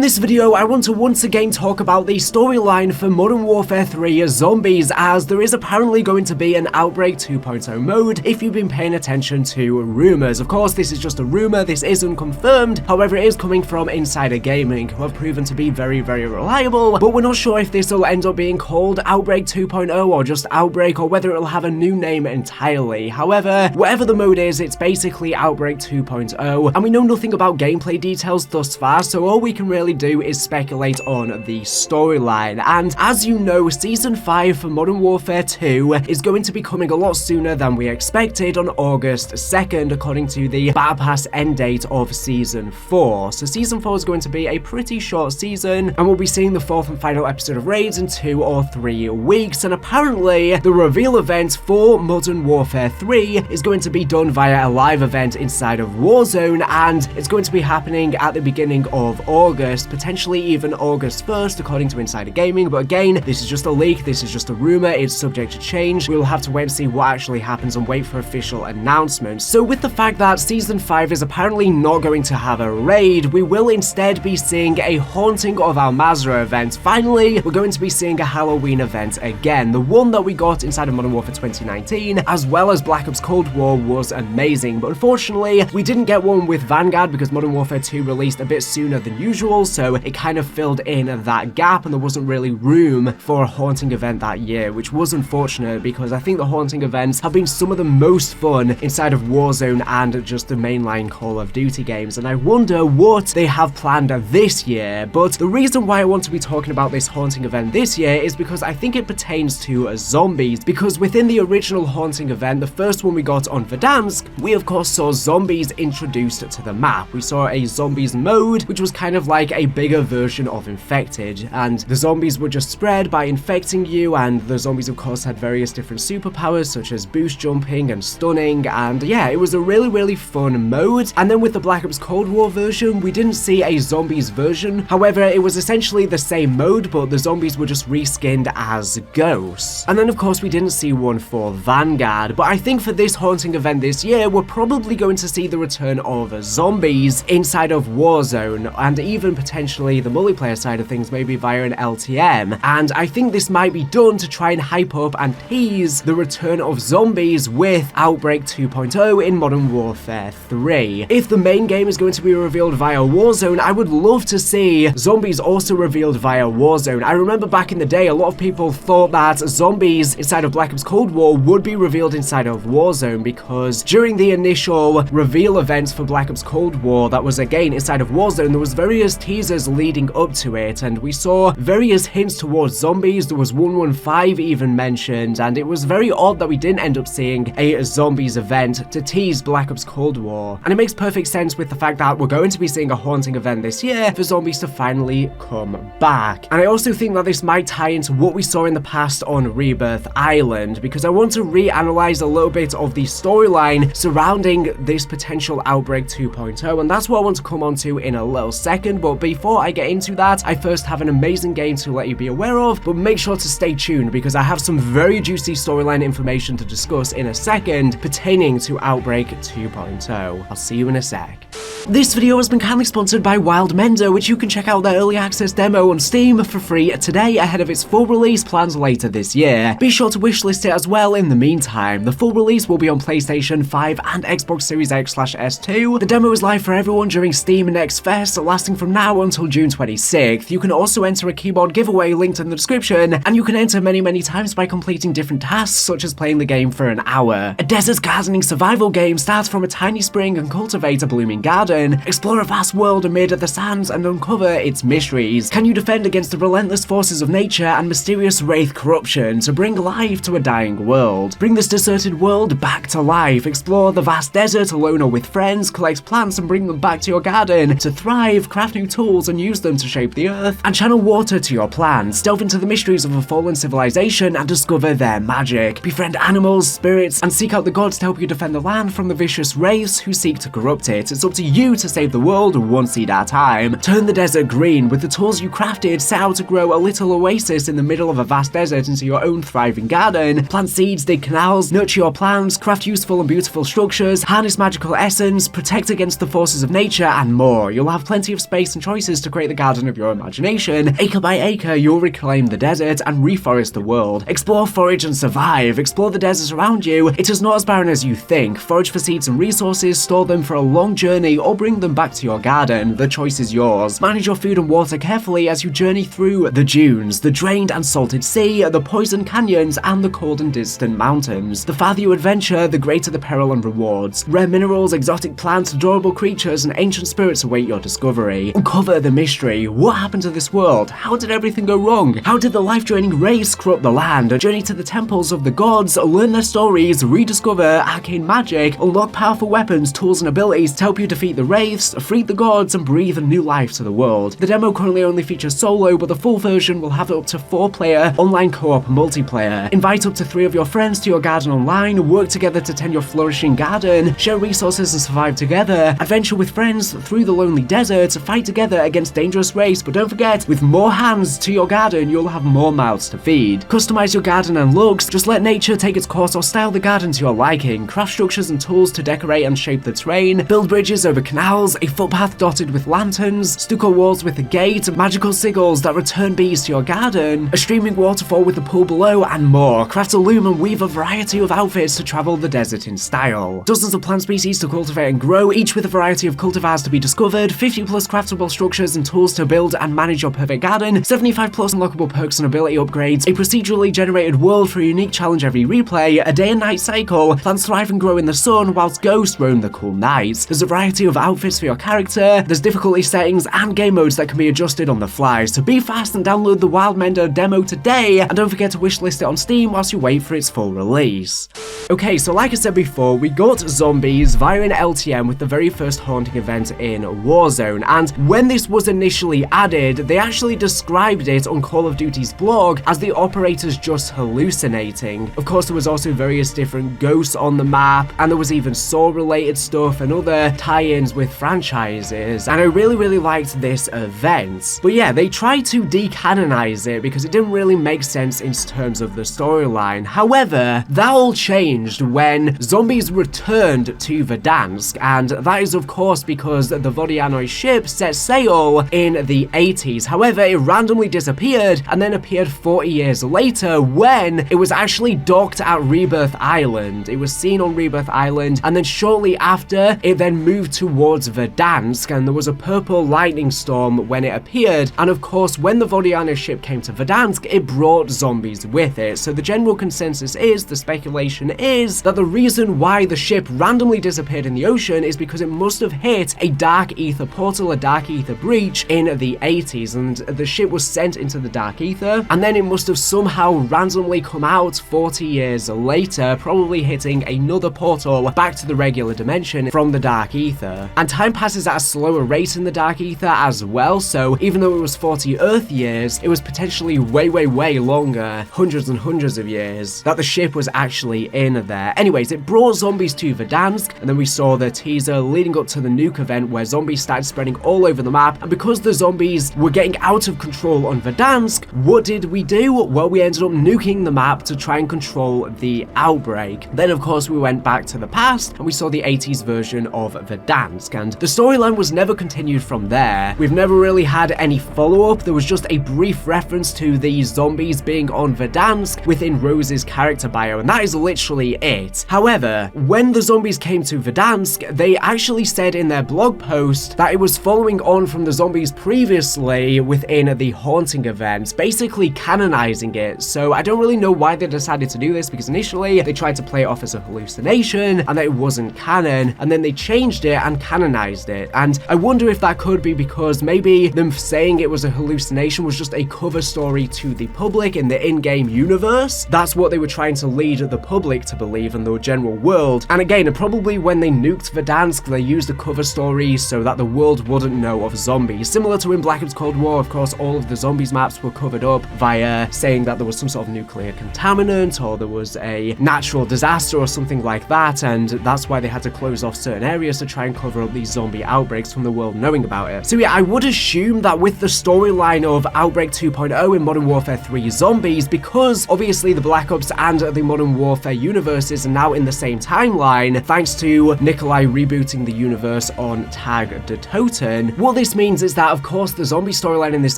this video, I want to once again talk about the storyline for Modern Warfare 3 Zombies, as there is apparently going to be an Outbreak 2.0 mode if you've been paying attention to rumors. Of course, this is just a rumor, this isn't confirmed, however it is coming from Insider Gaming, who have proven to be very reliable, but we're not sure if this will end up being called Outbreak 2.0 or just Outbreak, or whether it'll have a new name entirely. However, whatever the mode is, it's basically Outbreak 2.0, and we know nothing about gameplay details thus far, so all we can really do is speculate on the storyline. And as you know, Season 5 for Modern Warfare 2 is going to be coming a lot sooner than we expected on August 2nd, according to the Battle Pass end date of Season 4. So Season 4 is going to be a pretty short season, and we'll be seeing the fourth and final episode of Raids in 2 or 3 weeks, and apparently the reveal event for Modern Warfare 3 is going to be done via a live event inside of Warzone, and it's going to be happening at the beginning of August, potentially even August 1st, according to Insider Gaming. But again, this is just a leak, this is just a rumor, it's subject to change. We'll have to wait and see what actually happens and wait for official announcements. So with the fact that Season 5 is apparently not going to have a raid, we will instead be seeing a Haunting of Al Mazrah event. Finally, we're going to be seeing a Halloween event again. The one that we got inside of Modern Warfare 2019, as well as Black Ops Cold War, was amazing, but unfortunately, we didn't get one with Vanguard because Modern Warfare 2 released a bit sooner than usual, so it kind of filled in that gap, and there wasn't really room for a Haunting event that year, which was unfortunate because I think the Haunting events have been some of the most fun inside of Warzone and just the mainline Call of Duty games, and I wonder what they have planned this year. But the reason why I want to be talking about this Haunting event this year is because I think it pertains to zombies, because within the original Haunting event, the first one we got on Verdansk, we of course saw zombies introduced to the map. We saw a zombies mode, which was kind of like a bigger version of infected, and the zombies were just spread by infecting you, and the zombies of course had various different superpowers such as boost jumping and stunning, and yeah, it was a really fun mode. And then with the Black Ops Cold War version, we didn't see a zombies version, however it was essentially the same mode, but the zombies were just reskinned as ghosts. And then of course we didn't see one for Vanguard, but I think for this Haunting event this year, we're probably going to see the return of zombies inside of Warzone, and even potentially the multiplayer side of things, maybe via an LTM. And I think this might be done to try and hype up and tease the return of zombies with Outbreak 2.0 in Modern Warfare 3. If the main game is going to be revealed via Warzone, I would love to see zombies also revealed via Warzone. I remember back in the day, a lot of people thought that zombies inside of Black Ops Cold War would be revealed inside of Warzone, because during the initial reveal events for Black Ops Cold War that was again inside of Warzone, there was various teasers leading up to it, and we saw various hints towards zombies. There was 115 even mentioned, and it was very odd that we didn't end up seeing a zombies event to tease Black Ops Cold War. And it makes perfect sense with the fact that we're going to be seeing a Haunting event this year for zombies to finally come back. And I also think that this might tie into what we saw in the past on Rebirth Island, because I want to reanalyze a little bit of the storyline surrounding this potential Outbreak 2.0, and that's what I want to come on to in a little second. But before I get into that, I first have an amazing game to let you be aware of, but make sure to stay tuned because I have some very juicy storyline information to discuss in a second pertaining to Outbreak 2.0. I'll see you in a sec. This video has been kindly sponsored by Wildmender, which you can check out their early access demo on Steam for free today ahead of its full release plans later this year. Be sure to wishlist it as well in the meantime. The full release will be on PlayStation 5 and Xbox Series X/S2. The demo is live for everyone during Steam Next Fest, lasting from now until June 26th. You can also enter a keyboard giveaway linked in the description, and you can enter many times by completing different tasks such as playing the game for an hour. A desert gardening survival game starts from a tiny spring and cultivate a blooming garden. Explore a vast world amid the sands and uncover its mysteries. Can you defend against the relentless forces of nature and mysterious wraith corruption to bring life to a dying world? Bring this deserted world back to life. Explore the vast desert alone or with friends. Collect plants and bring them back to your garden to thrive. Craft new tools and use them to shape the earth. And channel water to your plants. Delve into the mysteries of a fallen civilization and discover their magic. Befriend animals, spirits, and seek out the gods to help you defend the land from the vicious wraiths who seek to corrupt it. It's up to you you to save the world one seed at a time. Turn the desert green. With the tools you crafted, set out to grow a little oasis in the middle of a vast desert into your own thriving garden. Plant seeds, dig canals, nurture your plants, craft useful and beautiful structures, harness magical essence, protect against the forces of nature, and more. You'll have plenty of space and choices to create the garden of your imagination. Acre by acre, you'll reclaim the desert and reforest the world. Explore, forage, and survive. Explore the desert around you. It is not as barren as you think. Forage for seeds and resources, store them for a long journey, or bring them back to your garden. The choice is yours. Manage your food and water carefully as you journey through the dunes, the drained and salted sea, the poisoned canyons, and the cold and distant mountains. The farther you adventure, the greater the peril and rewards. Rare minerals, exotic plants, adorable creatures, and ancient spirits await your discovery. Uncover the mystery. What happened to this world? How did everything go wrong? How did the life-draining race corrupt the land? Journey to the temples of the gods, learn their stories, rediscover arcane magic, unlock powerful weapons, tools, and abilities to help you defeat the wraiths, free the gods, and breathe a new life to the world. The demo currently only features solo, but the full version will have up to 4-player online co-op multiplayer. Invite up to 3 of your friends to your garden online, work together to tend your flourishing garden, share resources and survive together, adventure with friends through the lonely desert, fight together against dangerous wraiths, but don't forget, with more hands to your garden, you'll have more mouths to feed. Customize your garden and looks, just let nature take its course or style the garden to your liking. Craft structures and tools to decorate and shape the terrain, build bridges over canals, a footpath dotted with lanterns, stucco walls with a gate, magical sigils that return bees to your garden, a streaming waterfall with a pool below, and more. Craft a loom and weave a variety of outfits to travel the desert in style. Dozens of plant species to cultivate and grow, each with a variety of cultivars to be discovered, 50 plus craftable structures and tools to build and manage your perfect garden, 75 plus unlockable perks and ability upgrades, a procedurally generated world for a unique challenge every replay, a day and night cycle, plants thrive and grow in the sun whilst ghosts roam the cool nights. There's a variety of outfits for your character, there's difficulty settings and game modes that can be adjusted on the fly, so be fast and download the Wildmender demo today, and don't forget to wishlist it on Steam whilst you wait for its full release. Okay, so like I said before, we got Zombies via an LTM with the very first Haunting event in Warzone, and when this was initially added, they actually described it on Call of Duty's blog as the operators just hallucinating. Of course, there was also various different ghosts on the map, and there was even Saw-related stuff and other tie-ins with franchises, and I really liked this event. But yeah, they tried to decanonize it because it didn't really make sense in terms of the storyline. However, that all changed when Zombies returned to Verdansk, and that is of course because the Verdansk ship set sail in the 80s. However, it randomly disappeared and then appeared 40 years later when it was actually docked at Rebirth Island. It was seen on Rebirth Island, and then shortly after, it then moved towards Verdansk, and there was a purple lightning storm when it appeared, and of course, when the Verdansk ship came to Verdansk, it brought zombies with it. So the general consensus is, the speculation is, that the reason why the ship randomly disappeared in the ocean is because it must have hit a dark ether portal, a dark ether breach in the 80s, and the ship was sent into the dark ether, and then it must have somehow randomly come out 40 years later, probably hitting another portal back to the regular dimension from the dark ether. And time passes at a slower rate in the dark ether as well, so even though it was 40 Earth years, it was potentially way longer, hundreds and hundreds of years, that the ship was actually in there. Anyways, it brought zombies to Verdansk, and then we saw the teaser leading up to the nuke event where zombies started spreading all over the map, and because the zombies were getting out of control on Verdansk, what did we do? Well, we ended up nuking the map to try and control the outbreak. Then of course we went back to the past and we saw the 80s version of Verdansk, and the storyline was never continued from there. We've never really had any follow-up. There was just a brief reference to the zombies being on Verdansk within Rose's character bio, and that is literally it. However, when the zombies came to Verdansk, they actually said in their blog post that it was following on from the zombies previously within the Haunting event, basically canonizing it. So I don't really know why they decided to do this, because initially they tried to play it off as a hallucination and that it wasn't canon, and then they changed it and canonized it. And I wonder if that could be because maybe them saying it was a hallucination was just a cover story to the public in the in-game universe. That's what they were trying to lead the public to believe in the general world. And again, probably when they nuked Verdansk, they used a cover story so that the world wouldn't know of zombies. Similar to in Black Ops Cold War, of course, all of the zombies maps were covered up via saying that there was some sort of nuclear contaminant or there was a natural disaster or something like that, and that's why they had to close off certain areas to try and cover cover up these zombie outbreaks from the world knowing about it. So yeah, I would assume that with the storyline of Outbreak 2.0 in Modern Warfare 3 Zombies, because obviously the Black Ops and the Modern Warfare universes are now in the same timeline, thanks to Nikolai rebooting the universe on Tag de Toten, what this means is that, of course, the zombie storyline in this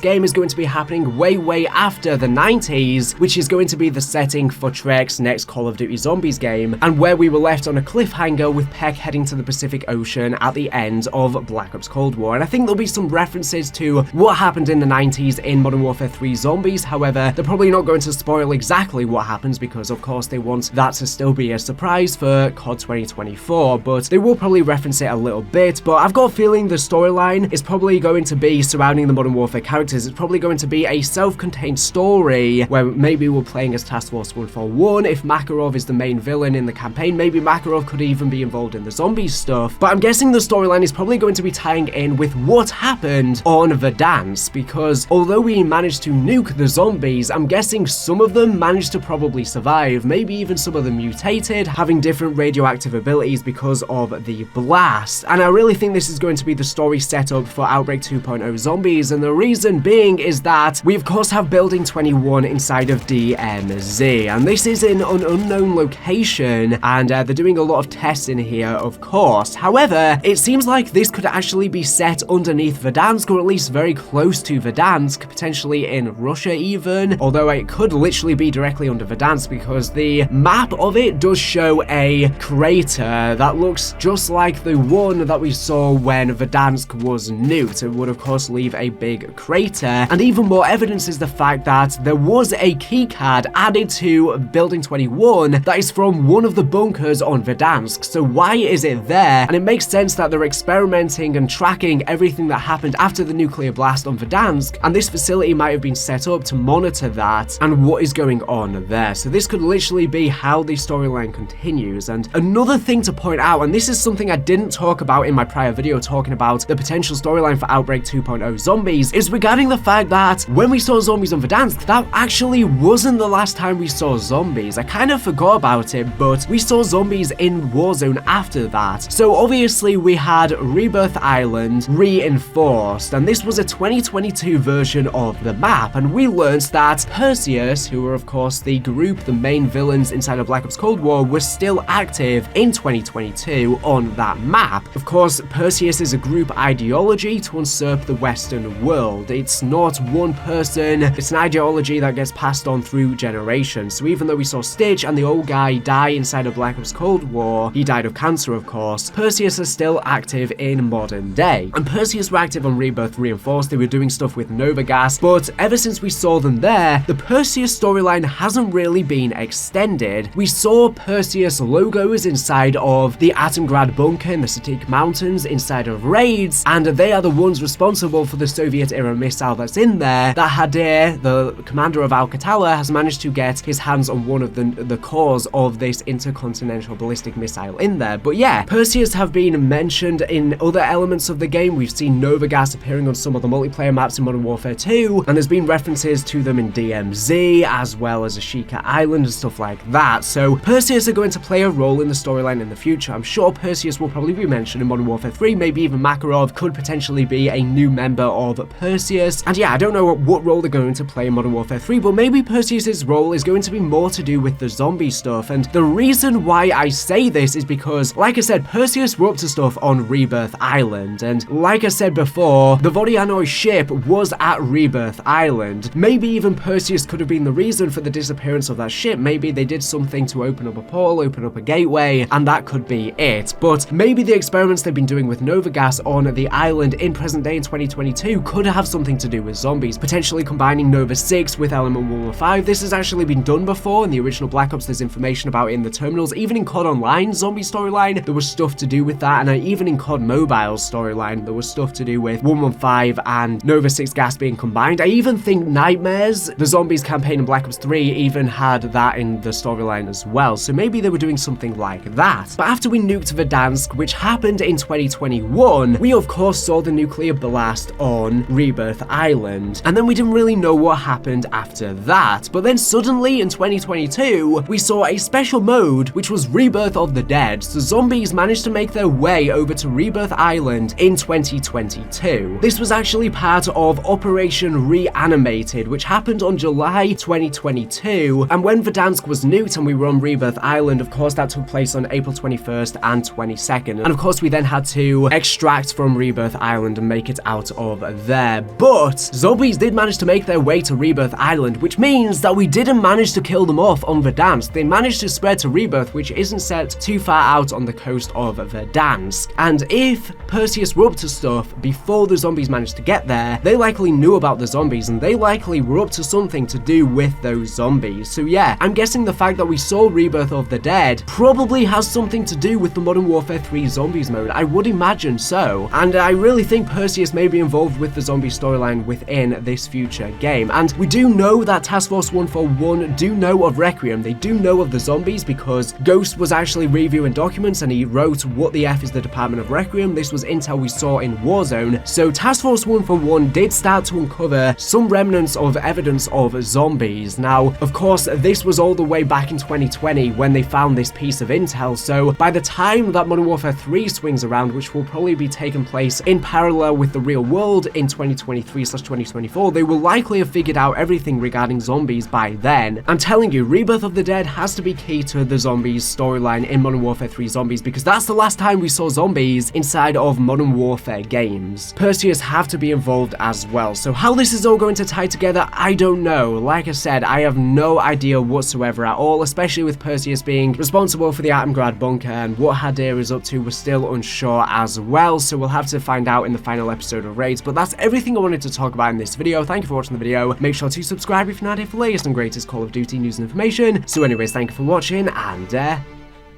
game is going to be happening way after the 90s, which is going to be the setting for Trek's next Call of Duty Zombies game, and where we were left on a cliffhanger with Peck heading to the Pacific Ocean at the end of Black Ops Cold War. And I think there'll be some references to what happened in the 90s in Modern Warfare 3 Zombies. However, they're probably not going to spoil exactly what happens because, of course, they want that to still be a surprise for COD 2024, but they will probably reference it a little bit. But I've got a feeling the storyline is probably going to be surrounding the Modern Warfare characters. It's probably going to be a self-contained story where maybe we're playing as Task Force 141. If Makarov is the main villain in the campaign, maybe Makarov could even be involved in the zombie stuff. But I'm guessing the storyline is probably going to be tying in with what happened on Verdansk, because although we managed to nuke the zombies, I'm guessing some of them managed to probably survive, maybe even some of them mutated, having different radioactive abilities because of the blast. And I really think this is going to be the story setup for Outbreak 2.0 Zombies, and the reason being is that we of course have Building 21 inside of DMZ, and this is in an unknown location, and they're doing a lot of tests in here, of course. However, it seems like this could actually be set underneath Verdansk, or at least very close to Verdansk, potentially in Russia even, although it could literally be directly under Verdansk because the map of it does show a crater that looks just like the one that we saw when Verdansk was nuked. It would of course leave a big crater, and even more evidence is the fact that there was a keycard added to Building 21 that is from one of the bunkers on Verdansk. So why is it there? And it makes sense that they're experimenting and tracking everything that happened after the nuclear blast on Verdansk, and this facility might have been set up to monitor that and what is going on there. So this could literally be how the storyline continues. And another thing to point out, and this is something I didn't talk about in my prior video talking about the potential storyline for Outbreak 2.0 Zombies, is regarding the fact that when we saw zombies on Verdansk, that actually wasn't the last time we saw zombies. I kind of forgot about it, but we saw zombies in Warzone after that. So obviously we had Rebirth Island reinforced, and this was a 2022 version of the map, and we learned that Perseus, who were of course the group, the main villains inside of Black Ops Cold War, were still active in 2022 on that map. Of course, Perseus is a group ideology to usurp the Western world. It's not one person, it's an ideology that gets passed on through generations. So even though we saw Stitch and the old guy die inside of Black Ops Cold War, he died of cancer of course, Perseus is still active in modern day. And Perseus were active on Rebirth Reinforced, they were doing stuff with Nova Gas, but ever since we saw them there, the Perseus storyline hasn't really been extended. We saw Perseus logos inside of the Atomgrad bunker in the Satik Mountains inside of raids, and they are the ones responsible for the Soviet-era missile that's in there that Hadir, the commander of Al-Qatala, has managed to get his hands on one of the cores of this intercontinental ballistic missile in there. But yeah, Perseus have been mentioned in other elements of the game. We've seen Nova Gas appearing on some of the multiplayer maps in Modern Warfare 2, and there's been references to them in DMZ, as well as Ashika Island and stuff like that. So Perseus are going to play a role in the storyline in the future. I'm sure Perseus will probably be mentioned in Modern Warfare 3, maybe even Makarov could potentially be a new member of Perseus. And yeah, I don't know what role they're going to play in Modern Warfare 3, but maybe Perseus's role is going to be more to do with the zombie stuff. And the reason why I say this is because, like I said, Perseus were up to stuff on Rebirth Island, and like I said before, the Vodianoi ship was at Rebirth Island. Maybe even Perseus could have been the reason for the disappearance of that ship. Maybe they did something to open up a portal, open up a gateway, and that could be it. But maybe the experiments they've been doing with Nova Gas on the island in present day in 2022 could have something to do with zombies, potentially combining Nova 6 with Element 115. This has actually been done before in the original Black Ops. There's information about it in the terminals. Even in COD Online zombie storyline, there was stuff to do with that, and even in COD Mobile storyline, there was stuff to do with 115 and Nova 6 gas being combined. I even think Nightmares, the zombies campaign in Black Ops 3, even had that in the storyline as well. So maybe they were doing something like that. But after we nuked Verdansk, which happened in 2021, we of course saw the nuclear blast on Rebirth Island, and then we didn't really know what happened after that. But then suddenly in 2022, we saw a special mode which was Rebirth of the Dead. So zombies managed to make their way UK over to Rebirth Island in 2022. This was actually part of Operation Reanimated, which happened on July 2022, and when Verdansk was nuked and we were on Rebirth Island, of course that took place on April 21st and 22nd, and of course we then had to extract from Rebirth Island and make it out of there. But zombies did manage to make their way to Rebirth Island, which means that we didn't manage to kill them off on Verdansk. They managed to spread to Rebirth, which isn't set too far out on the coast of Verdansk. And if Perseus were up to stuff before the zombies managed to get there, they likely knew about the zombies and they likely were up to something to do with those zombies. So yeah, I'm guessing the fact that we saw Rebirth of the Dead probably has something to do with the Modern Warfare 3 Zombies mode. I would imagine so. And I really think Perseus may be involved with the zombie storyline within this future game. And we do know that Taskforce 141 do know of Requiem. They do know of the zombies because Ghost was actually reviewing documents and he wrote what the F is the Department of Requiem. This was intel we saw in Warzone. So Taskforce 141 did start to uncover some remnants of evidence of zombies. Now, of course, this was all the way back in 2020 when they found this piece of intel. So by the time that Modern Warfare 3 swings around, which will probably be taking place in parallel with the real world in 2023/2024, they will likely have figured out everything regarding zombies by then. I'm telling you, Rebirth of the Dead has to be key to the zombies storyline in Modern Warfare 3 Zombies because that's the last time we saw zombies inside of Modern Warfare games. Perseus have to be involved as well. So how this is all going to tie together, I don't know. Like I said, I have no idea whatsoever at all, especially with Perseus being responsible for the Atomgrad bunker, and what Hadir is up to, we're still unsure as well. So we'll have to find out in the final episode of Raids. But that's everything I wanted to talk about in this video. Thank you for watching the video. Make sure to subscribe if you're not here for the latest and greatest Call of Duty news and information. So anyways, thank you for watching, and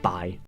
bye.